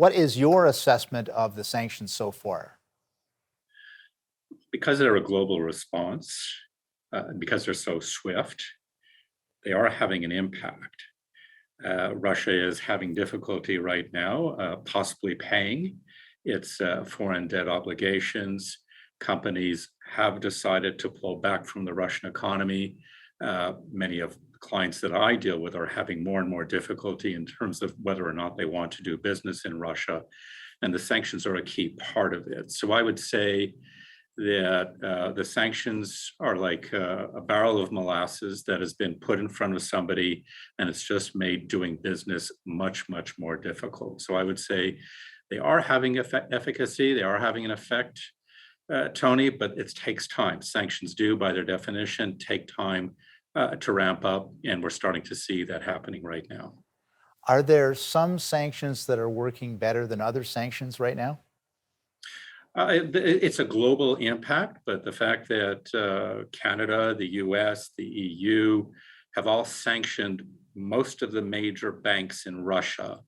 What is your assessment of the sanctions so far? Because they're a global response, because they're so swift, they are having an impact. Russia is having difficulty right now, possibly paying its foreign debt obligations. Companies have decided to pull back from the Russian economy. Many of the clients that I deal with are having more and more difficulty in terms of whether or not they want to do business in Russia, and the sanctions are a key part of it. So I would say that the sanctions are like a barrel of molasses that has been put in front of somebody, and it's just made doing business much, much more difficult. So I would say they are having efficacy, they are having an effect, Tony, but it takes time. Sanctions do, by their definition, take time to ramp up, and we're starting to see that happening right now. Are there some sanctions that are working better than other sanctions right now? It's a global impact, but the fact that Canada, the US, the EU have all sanctioned most of the major banks in Russia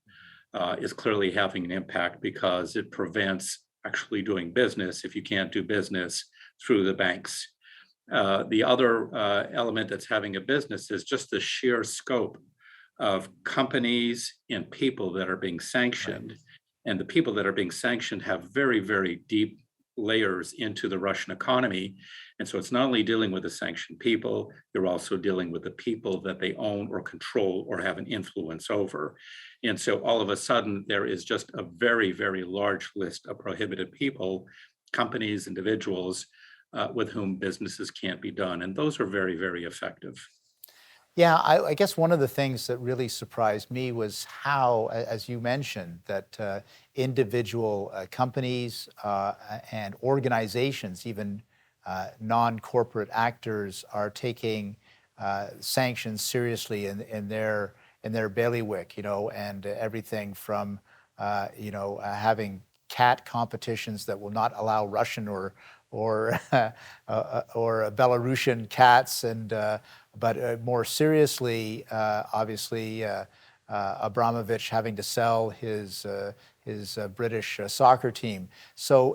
is clearly having an impact, because it prevents actually doing business if you can't do business through the banks. The other element that's having a business is just the sheer scope of companies and people that are being sanctioned. Right. And the people that are being sanctioned have very, very deep layers into the Russian economy. And so it's not only dealing with the sanctioned people, you're also dealing with the people that they own or control or have an influence over. And so all of a sudden, there is just a very, very large list of prohibited people, companies, individuals with whom businesses can't be done. And those are very, very effective. Yeah, I guess one of the things that really surprised me was how, as you mentioned, that individual companies and organizations, even non-corporate actors, are taking sanctions seriously in their bailiwick, and everything from having cat competitions that will not allow Russian or Belarusian cats, but more seriously, obviously, Abramovich having to sell his British soccer team. So,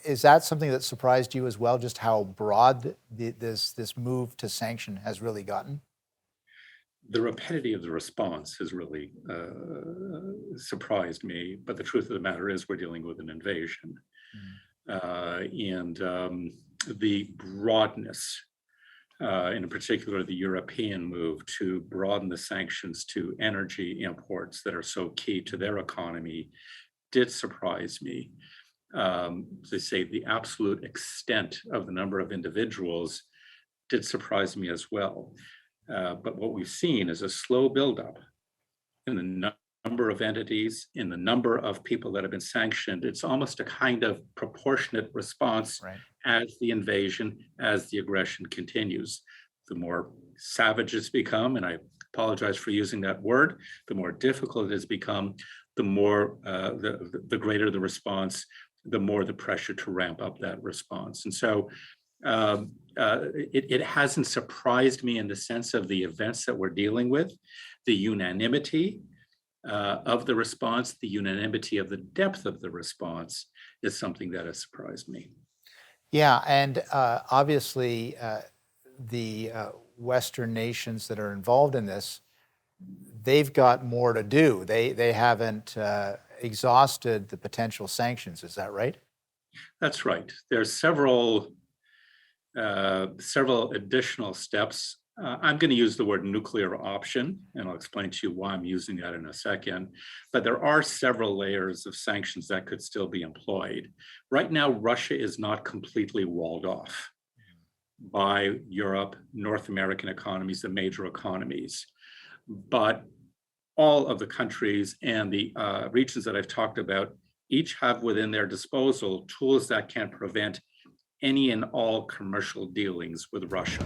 is that something that surprised you as well? Just how broad this move to sanction has really gotten? The rapidity of the response has really surprised me. But the truth of the matter is, we're dealing with an invasion. And the broadness, in particular the European move to broaden the sanctions to energy imports that are so key to their economy, did surprise me. They say the absolute extent of the number of individuals did surprise me as well. But what we've seen is a slow buildup in the number of entities, in the number of people that have been sanctioned. It's almost a kind of proportionate response. Right. As the invasion, as the aggression continues. The more savage it's become, and I apologize for using that word, the more difficult it has become, the more the greater the response, the more the pressure to ramp up that response. And so it hasn't surprised me in the sense of the events that we're dealing with. The unanimity of the response, the unanimity of the depth of the response is something that has surprised me. Yeah, and obviously the Western nations that are involved in this, they've got more to do. They haven't exhausted the potential sanctions. Is that right? That's right. There's several additional steps. I'm going to use the word nuclear option, and I'll explain to you why I'm using that in a second. But there are several layers of sanctions that could still be employed. Right now, Russia is not completely walled off by Europe, North American economies, the major economies. But all of the countries and the regions that I've talked about each have within their disposal tools that can prevent any and all commercial dealings with Russia.